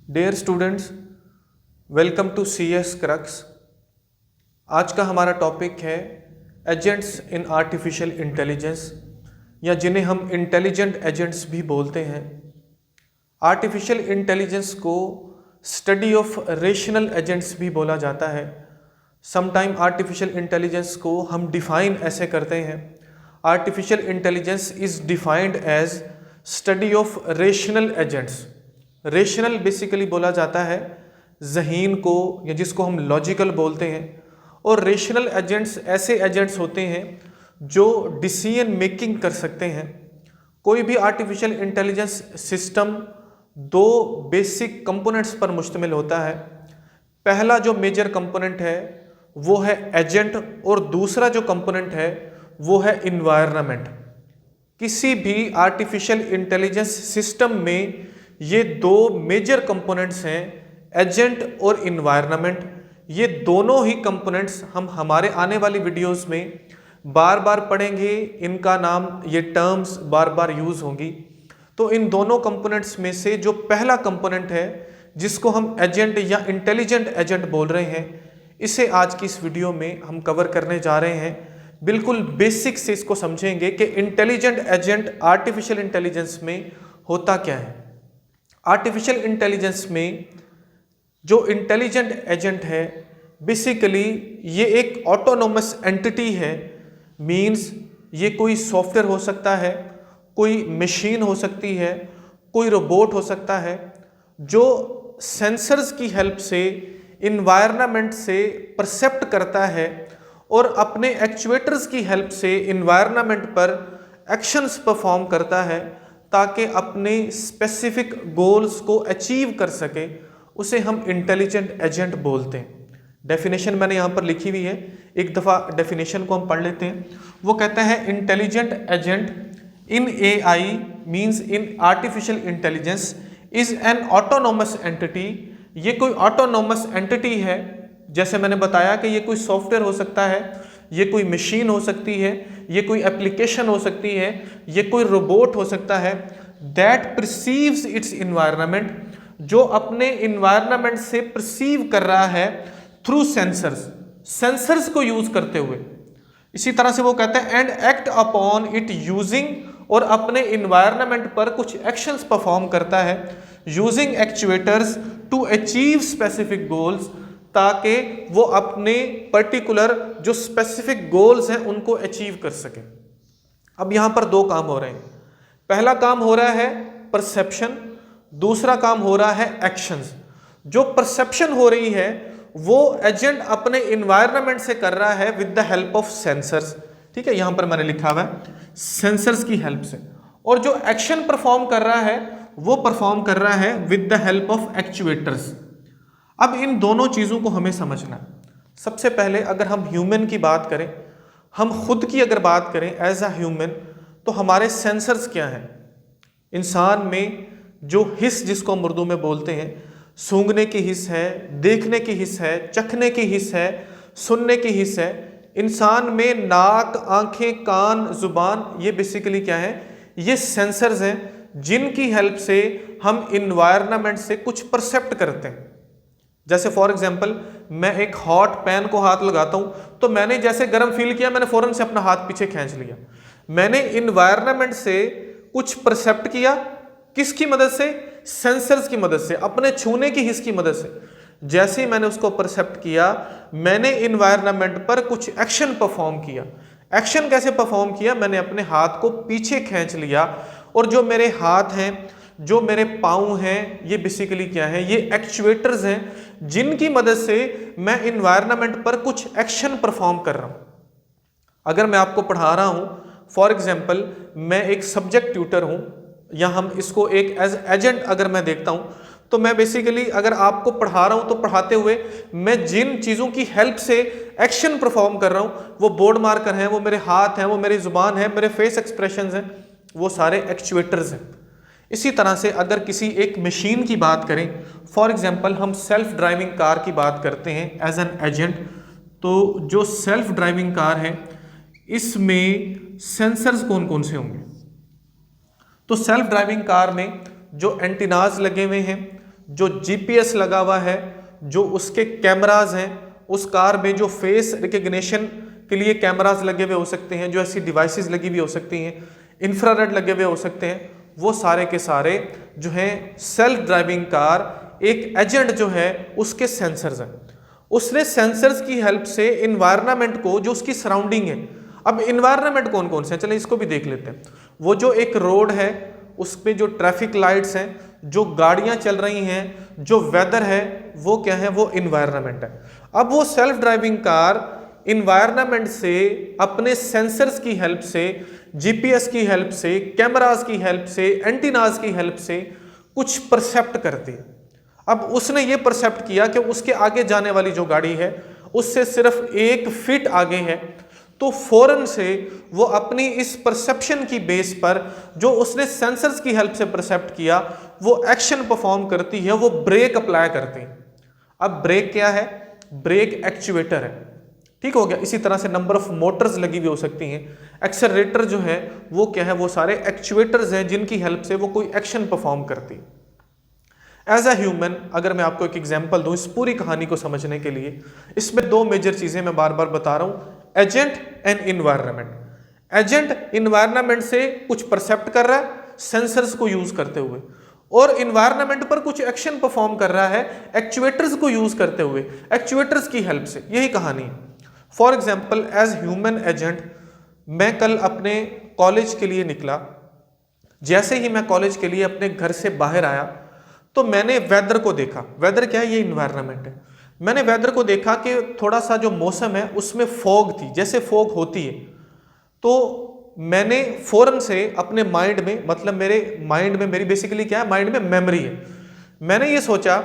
Dear students, welcome to C S Crux. आज का हमारा टॉपिक है एजेंट्स इन आर्टिफिशियल इंटेलिजेंस, या जिन्हें हम इंटेलिजेंट एजेंट्स भी बोलते हैं। आर्टिफिशियल इंटेलिजेंस को स्टडी ऑफ रेशनल एजेंट्स भी बोला जाता है। समटाइम आर्टिफिशियल इंटेलिजेंस को हम डिफाइन ऐसे करते हैं, artificial intelligence is defined as study of rational agents. Rational basically बोला जाता है ज़हीन को, या जिसको हम लॉजिकल बोलते हैं। और रेशनल एजेंट्स ऐसे एजेंट्स होते हैं जो डिसीजन मेकिंग कर सकते हैं। कोई भी आर्टिफिशियल इंटेलिजेंस सिस्टम दो बेसिक कंपोनेंट्स पर मुश्तमिल होता है। पहला जो मेजर कंपोनेंट है वो है एजेंट, और दूसरा जो कंपोनेंट है वो है इन्वायरमेंट। किसी भी आर्टिफिशियल इंटेलिजेंस सिस्टम में ये दो मेजर कंपोनेंट्स हैं, एजेंट और इन्वायरमेंट। ये दोनों ही कंपोनेंट्स हम हमारे आने वाली वीडियोस में बार बार पढ़ेंगे, इनका नाम, ये टर्म्स बार बार यूज होंगी। तो इन दोनों कंपोनेंट्स में से जो पहला कंपोनेंट है जिसको हम एजेंट या इंटेलिजेंट एजेंट बोल रहे हैं, इसे आज की इस वीडियो में हम कवर करने जा रहे हैं। बिल्कुल बेसिक से इसको समझेंगे कि इंटेलिजेंट एजेंट आर्टिफिशियल इंटेलिजेंस में होता क्या है। आर्टिफिशियल इंटेलिजेंस में जो इंटेलिजेंट एजेंट है बेसिकली ये एक ऑटोनोमस एंटिटी है। मींस ये कोई सॉफ्टवेयर हो सकता है, कोई मशीन हो सकती है, कोई रोबोट हो सकता है, जो सेंसर्स की हेल्प से इन्वायरमेंट से परसेप्ट करता है और अपने एक्चुएटर्स की हेल्प से इन्वायरमेंट पर एक्शंस परफॉर्म करता है ताकि अपने स्पेसिफिक गोल्स को अचीव कर सके। उसे हम इंटेलिजेंट एजेंट बोलते हैं। डेफिनेशन मैंने यहाँ पर लिखी हुई है, एक दफ़ा डेफिनेशन को हम पढ़ लेते हैं। वो कहता है intelligent agent in AI means in artificial intelligence is an autonomous entity. ये कोई ऑटोनोमस एंटिटी है, जैसे मैंने बताया कि ये कोई सॉफ्टवेयर हो सकता है, ये कोई मशीन हो सकती है, ये कोई एप्लीकेशन हो सकती है, ये कोई रोबोट हो सकता है, दैट परसीव्स इट्स इन्वायरमेंट, जो अपने इन्वायरमेंट से परसीव कर रहा है थ्रू सेंसर्स को यूज करते हुए। इसी तरह से वो कहते हैं and act upon it using, और अपने इन्वायरमेंट पर कुछ एक्शंस परफॉर्म करता है using actuators to achieve specific goals, ताकि वो अपने पर्टिकुलर जो स्पेसिफिक गोल्स हैं उनको अचीव कर सके। अब यहां पर दो काम हो रहे हैं। पहला काम हो रहा है परसेप्शन, दूसरा काम हो रहा है एक्शंस। जो परसेप्शन हो रही है वो एजेंट अपने इन्वायरमेंट से कर रहा है with the help of sensors. ठीक है, यहां पर मैंने लिखा हुआ है सेंसर्स की हेल्प से। और जो एक्शन परफॉर्म कर रहा है वो परफॉर्म कर रहा है with the help of actuators. अब इन दोनों चीज़ों को हमें समझना है। सबसे पहले अगर हम ह्यूमन की बात करें, हम खुद की अगर बात करें एज अ ह्यूमन, तो हमारे सेंसर्स क्या हैं। इंसान में जो हिस्स, जिसको हम उर्दू में बोलते हैं, सूंघने की हिस्स है, देखने की हिस्स है, चखने की हिस्स है, सुनने की हिस्स है। इंसान में नाक, आंखें, कान, जुबान, ये बेसिकली क्या है, ये सेंसर्स हैं जिनकी हेल्प से हम इन्वायरमेंट से कुछ परसेप्ट करते हैं। जैसे फॉर एग्जाम्पल मैं एक हॉट पैन को हाथ लगाता हूं, तो मैंने जैसे गर्म फील किया, मैंने फौरन से अपना हाथ पीछे खींच लिया। मैंने इन्वायरमेंट से कुछ परसेप्ट किया, किसकी मदद से, सेंसर्स की मदद से, अपने छूने की हिस्स की मदद से। जैसे ही मैंने उसको परसेप्ट किया, मैंने इन्वायरमेंट पर कुछ एक्शन परफॉर्म किया। एक्शन कैसे परफॉर्म किया, मैंने अपने हाथ को पीछे खींच लिया, और जो मेरे हाथ हैं, जो मेरे पाँव हैं, ये बेसिकली क्या है, ये एक्चुएटर्स हैं जिनकी मदद से मैं इन्वायरमेंट पर कुछ एक्शन परफॉर्म कर रहा हूं। अगर मैं आपको पढ़ा रहा हूं, फॉर एग्जाम्पल मैं एक सब्जेक्ट ट्यूटर हूं, या हम इसको एक एज एजेंट अगर मैं देखता हूं, तो मैं बेसिकली अगर आपको पढ़ा रहा हूं तो पढ़ाते हुए मैं जिन चीज़ों की हेल्प से एक्शन परफॉर्म कर रहा हूं, वो बोर्ड मार्कर हैं, वो मेरे हाथ हैं, वो मेरी जुबान है, मेरे फेस एक्सप्रेशंस हैं, वो सारे एक्चुएटर्स हैं। इसी तरह से अगर किसी एक मशीन की बात करें, फॉर एग्जांपल हम सेल्फ ड्राइविंग कार की बात करते हैं एज एन एजेंट, तो जो सेल्फ ड्राइविंग कार है इसमें सेंसर्स कौन कौन से होंगे। तो सेल्फ ड्राइविंग कार में जो एंटीनाज लगे हुए हैं, जो जीपीएस लगा हुआ है, जो उसके कैमराज हैं, उस कार में जो फेस रिकग्निशन के लिए कैमराज लगे हुए हो सकते हैं, जो ऐसी डिवाइसेस लगी हुई हो सकती हैं, इंफ्रारेड लगे हुए हो सकते हैं, वो सारे के सारे जो हैं सेल्फ ड्राइविंग कार एक एजेंट जो है उसके सेंसर्स हैं। उसने सेंसर्स की हेल्प से इन्वायरमेंट को, जो उसकी सराउंडिंग है, अब इन्वायरमेंट कौन कौन से हैं, चलिए इसको भी देख लेते हैं। वो जो एक रोड है उस पे जो ट्रैफिक लाइट्स हैं, जो गाड़ियां चल रही हैं, जो वेदर है, वो क्या है, वो इन्वायरमेंट है। अब वो सेल्फ ड्राइविंग कार इन्वायरमेंट से, अपने सेंसर्स की हेल्प से, जीपीएस की हेल्प से, कैमरास की हेल्प से, एंटीनाज की हेल्प से कुछ परसेप्ट करती है। अब उसने ये परसेप्ट किया कि उसके आगे जाने वाली जो गाड़ी है उससे सिर्फ 1 फीट आगे है, तो फौरन से वो अपनी इस परसेप्शन की बेस पर, जो उसने सेंसर्स की हेल्प से परसेप्ट किया, वो एक्शन परफॉर्म करती है, वो ब्रेक अप्लाई करती है। अब ब्रेक क्या है, ब्रेक एक्चुएटर है, ठीक हो गया। इसी तरह से नंबर ऑफ मोटर्स लगी हुई हो सकती हैं। एक्सेलरेटर जो है वो क्या है, वो सारे एक्चुएटर्स हैं जिनकी हेल्प से वो कोई एक्शन परफॉर्म करती है। एज अ ह्यूमन, अगर मैं आपको एक एग्जांपल दूं इस पूरी कहानी को समझने के लिए, इसमें 2 मेजर चीजें मैं बार बार बता रहा हूं, agent and environment. Agent environment से कुछ परसेप्ट कर रहा है सेंसर्स को यूज करते हुए, और इन्वायरमेंट पर कुछ एक्शन परफॉर्म कर रहा है एक्चुएटर्स को यूज करते हुए, एक्चुएटर्स की हेल्प से। यही कहानी है। For example, as human agent, मैं कल अपने कॉलेज के लिए निकला। जैसे ही मैं कॉलेज के लिए अपने घर से बाहर आया तो मैंने वेदर को देखा। वेदर क्या है, ये इन्वायरमेंट है। मैंने वेदर को देखा कि थोड़ा सा जो मौसम है उसमें फॉग थी, जैसे फॉग होती है। तो मैंने फौरन से अपने माइंड में, मतलब मेरे माइंड में, मेरी बेसिकली क्या है, माइंड में मेमोरी है। मैंने ये सोचा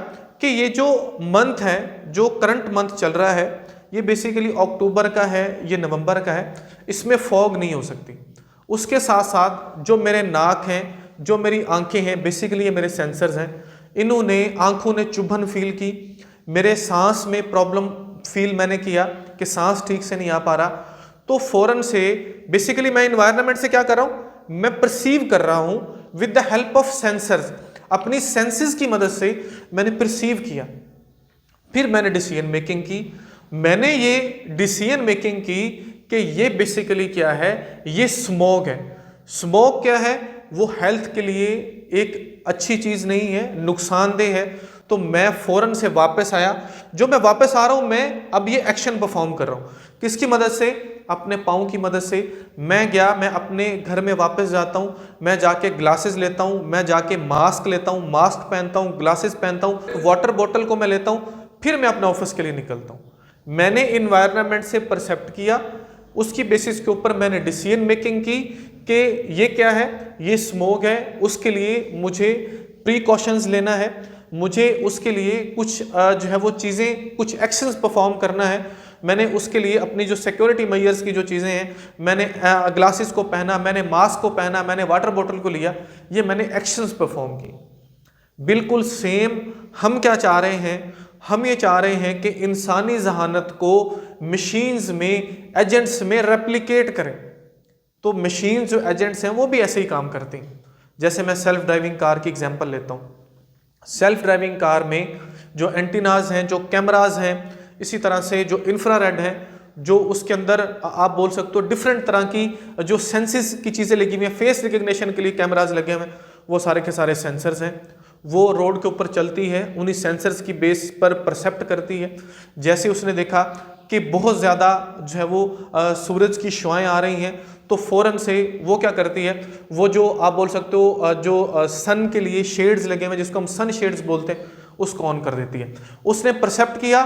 कि ये जो मंथ है, जो करंट मंथ चल रहा है, ये बेसिकली अक्टूबर का है, ये नवंबर का है, इसमें फॉग नहीं हो सकती। उसके साथ साथ जो मेरे नाक हैं, जो मेरी आंखें हैं, बेसिकली ये मेरे सेंसर्स हैं, इन्होंने, आंखों ने चुभन फील की, मेरे सांस में प्रॉब्लम फील मैंने किया कि सांस ठीक से नहीं आ पा रहा। तो फौरन से बेसिकली मैं इन्वायरमेंट से क्या कर रहा हूं, मैं परसीव कर रहा हूं with the help of sensors. अपनी सेंसेस की मदद से मैंने परसीव किया, फिर मैंने डिसीजन मेकिंग की। मैंने ये डिसीजन मेकिंग की कि ये बेसिकली क्या है, ये स्मॉग है। स्मॉग क्या है, वो हेल्थ के लिए एक अच्छी चीज नहीं है, नुकसानदेह है। तो मैं फौरन से वापस आया। जो मैं वापस आ रहा हूं, मैं अब ये एक्शन परफॉर्म कर रहा हूं, किसकी मदद से, अपने पाँव की मदद से। मैं गया, मैं अपने घर में वापस जाता हूं, मैं जाके ग्लासेस लेता हूं, मैं जाके मास्क लेता हूं, मास्क पहनता हूं, ग्लासेस पहनता हूं, वाटर बॉटल को मैं लेता हूं, फिर मैं अपने ऑफिस के लिए निकलता हूं। मैंने इन्वायरमेंट से परसेप्ट किया, उसकी बेसिस के ऊपर मैंने डिसीजन मेकिंग की कि ये क्या है, ये स्मोक है, उसके लिए मुझे प्रिकॉशंस लेना है, मुझे उसके लिए कुछ जो है वो चीज़ें, कुछ एक्शंस परफॉर्म करना है। मैंने उसके लिए अपनी जो सिक्योरिटी मेजर्स की जो चीज़ें हैं, मैंने ग्लासेस को पहना, मैंने मास्क को पहना, मैंने वाटर बॉटल को लिया, ये मैंने एक्शंस परफॉर्म किए। बिल्कुल सेम हम क्या चाह रहे हैं, हम ये चाह रहे हैं कि इंसानी जहानत को मशीन्स में, एजेंट्स में रेप्लिकेट करें। तो मशीन जो एजेंट्स हैं वो भी ऐसे ही काम करती हैं। जैसे मैं सेल्फ ड्राइविंग कार की एग्जांपल लेता हूँ। सेल्फ ड्राइविंग कार में जो एंटीनाज हैं, जो कैमराज हैं, इसी तरह से जो इंफ्रारेड हैं, जो उसके अंदर आप बोल सकते हो डिफरेंट तरह की जो सेंसेस की चीज़ें लगी हुई हैं, फेस रिकग्निशन के लिए कैमराज लगे हुए हैं, वो सारे के सारे सेंसर्स हैं। वो रोड के ऊपर चलती है, उन्हीं सेंसर्स की बेस पर परसेप्ट करती है। जैसे उसने देखा कि बहुत ज़्यादा जो है वो सूरज की शुआएं आ रही हैं, तो फ़ौरन से वो क्या करती है, वो जो आप बोल सकते हो जो सन के लिए शेड्स लगे हुए, जिसको हम सन शेड्स बोलते हैं, उसको ऑन कर देती है। उसने परसेप्ट किया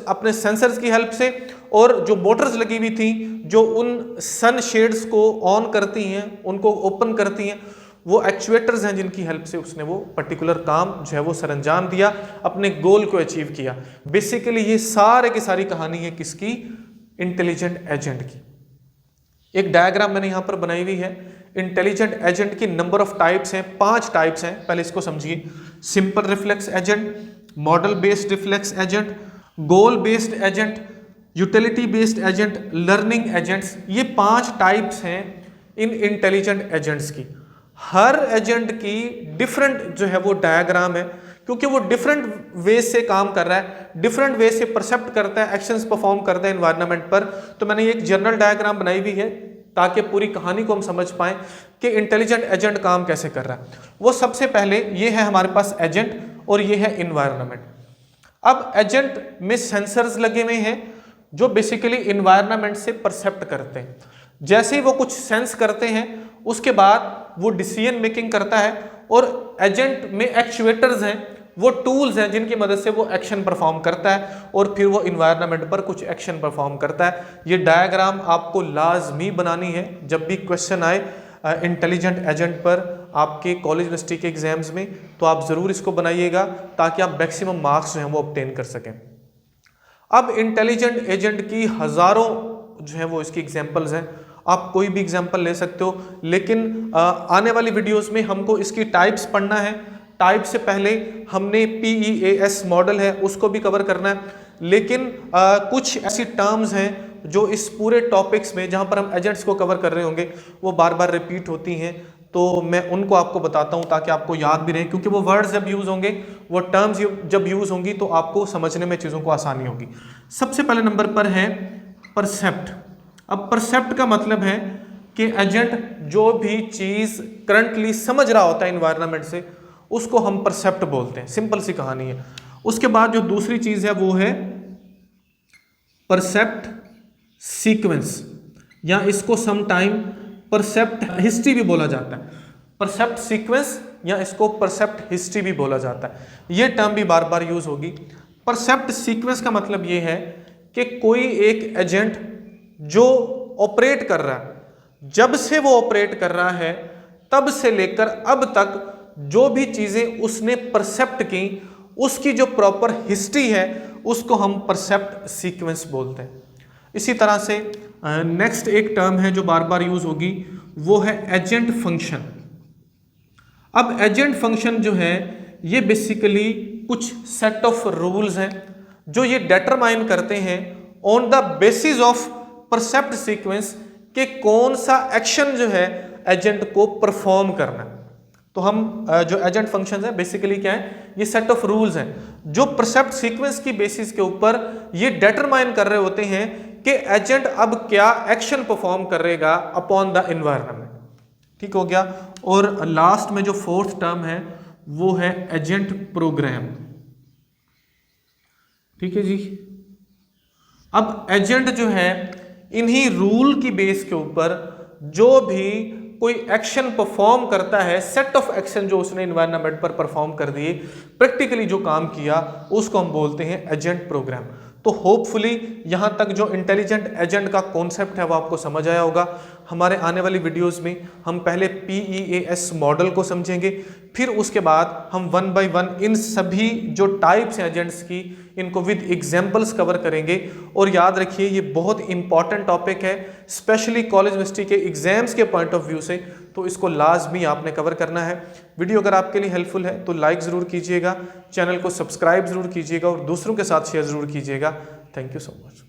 अपने सेंसर्स की हेल्प से, और जो मोटर्स लगी हुई थी जो उन सन शेड्स को ऑन करती हैं, उनको ओपन करती हैं, वो एक्चुएटर्स हैं जिनकी हेल्प से उसने वो पर्टिकुलर काम जो है वो सरंजाम दिया, अपने गोल को अचीव किया। बेसिकली ये सारे की सारी कहानी है किसकी, इंटेलिजेंट एजेंट की। एक डायग्राम मैंने यहां पर बनाई हुई है। इंटेलिजेंट एजेंट की नंबर ऑफ टाइप्स हैं, 5 टाइप्स हैं। पहले इसको समझिए। Simple reflex agent, model based reflex agent, गोल based agent, utility based agent, learning agents. ये 5 टाइप्स हैं इन इंटेलिजेंट एजेंट्स की। हर एजेंट की डिफरेंट जो है वो डायग्राम है क्योंकि वो डिफरेंट वे से काम कर रहा है, डिफरेंट वे से परसेप्ट करता है, एक्शंस परफॉर्म करता है एनवायरनमेंट पर। तो मैंने एक जनरल डायग्राम बनाई हुई है ताकि पूरी कहानी को हम समझ पाएं कि इंटेलिजेंट एजेंट काम कैसे कर रहा है। वो सबसे पहले ये है हमारे पास एजेंट और ये है इन्वायरमेंट। अब एजेंट में सेंसर्स लगे हुए हैं जो बेसिकली इन्वायरमेंट से परसेप्ट करते हैं। जैसे ही वो कुछ सेंस करते हैं उसके बाद वो डिसीजन मेकिंग करता है, और एजेंट में एक्चुएटर्स हैं, वो टूल्स हैं जिनकी मदद से वो एक्शन परफॉर्म करता है और फिर वो इन्वायरमेंट पर कुछ एक्शन परफॉर्म करता है। ये डायग्राम आपको लाजमी बनानी है जब भी क्वेश्चन आए इंटेलिजेंट एजेंट पर आपके कॉलेज यूनिवर्सिटी के एग्जाम्स में, तो आप ज़रूर इसको बनाइएगा ताकि आप मैक्सिमम मार्क्स जो हैं वो ऑब्टेन कर सकें। अब इंटेलिजेंट एजेंट की हज़ारों जो है वो इसकी एग्जांपल्स हैं, आप कोई भी एग्जांपल ले सकते हो, लेकिन आने वाली वीडियोस में हमको इसकी टाइप्स पढ़ना है। टाइप से पहले हमने PEAS मॉडल है उसको भी कवर करना है, लेकिन कुछ ऐसी टर्म्स हैं जो इस पूरे टॉपिक्स में जहां पर हम एजेंट्स को कवर कर रहे होंगे वो बार बार रिपीट होती हैं, तो मैं उनको आपको बताता हूं ताकि आपको याद भी रहे, क्योंकि वो वर्ड्स जब यूज़ होंगे, वो टर्म्स जब यूज़ होंगी तो आपको समझने में चीज़ों को आसानी होगी। सबसे पहले नंबर पर है परसेप्ट। अब परसेप्ट का मतलब है कि एजेंट जो भी चीज़ करंटली समझ रहा होता है इन्वायरमेंट से उसको हम परसेप्ट बोलते हैं, सिंपल सी कहानी है। उसके बाद जो दूसरी चीज़ है वो है परसेप्ट सीक्वेंस, या इसको सम टाइम परसेप्ट हिस्ट्री भी बोला जाता है। परसेप्ट सीक्वेंस या इसको परसेप्ट हिस्ट्री भी बोला जाता है, ये टर्म भी बार बार यूज होगी। परसेप्ट सीक्वेंस का मतलब ये है कि कोई एक एजेंट जो ऑपरेट कर रहा है, जब से वो ऑपरेट कर रहा है तब से लेकर अब तक जो भी चीजें उसने परसेप्ट की उसकी जो प्रॉपर हिस्ट्री है उसको हम परसेप्ट सीक्वेंस बोलते हैं। इसी तरह से नेक्स्ट एक टर्म है जो बार बार यूज होगी, वो है एजेंट फंक्शन। अब एजेंट फंक्शन जो है ये बेसिकली कुछ सेट ऑफ रूल्स हैं जो ये डिटरमाइन करते हैं on the basis of percept sequence कि कौन सा एक्शन जो है एजेंट को परफॉर्म करना है। तो हम जो एजेंट फंक्शन है बेसिकली क्या है, ये सेट ऑफ रूल्स हैं जो परसेप्ट सीक्वेंस की बेसिस के ऊपर ये डिटरमाइन कर रहे होते हैं कि एजेंट अब क्या एक्शन परफॉर्म करेगा अपॉन द एनवायरनमेंट। ठीक हो गया। और लास्ट में जो फोर्थ टर्म है वो है एजेंट प्रोग्राम। ठीक है जी। अब एजेंट जो है इन्हीं रूल की बेस के ऊपर जो भी कोई एक्शन परफॉर्म करता है, सेट ऑफ एक्शन जो उसने एनवायरनमेंट पर परफॉर्म कर दिए, प्रैक्टिकली जो काम किया उसको हम बोलते हैं एजेंट प्रोग्राम। तो होपफुली यहां तक जो इंटेलिजेंट एजेंट का कॉन्सेप्ट है वो आपको समझ आया होगा। हमारे आने वाली वीडियोस में हम पहले PEAS मॉडल को समझेंगे, फिर उसके बाद हम वन बाय वन इन सभी जो टाइप्स हैं एजेंट्स की इनको विद एग्जांपल्स कवर करेंगे। और याद रखिए ये बहुत इंपॉर्टेंट टॉपिक है, स्पेशली कॉलेज यूनिवर्सिटी के एग्जाम्स के पॉइंट ऑफ व्यू से, तो इसको लाजमी आपने कवर करना है। वीडियो अगर आपके लिए हेल्पफुल है तो लाइक ज़रूर कीजिएगा, चैनल को सब्सक्राइब ज़रूर कीजिएगा और दूसरों के साथ शेयर ज़रूर कीजिएगा। Thank you so much.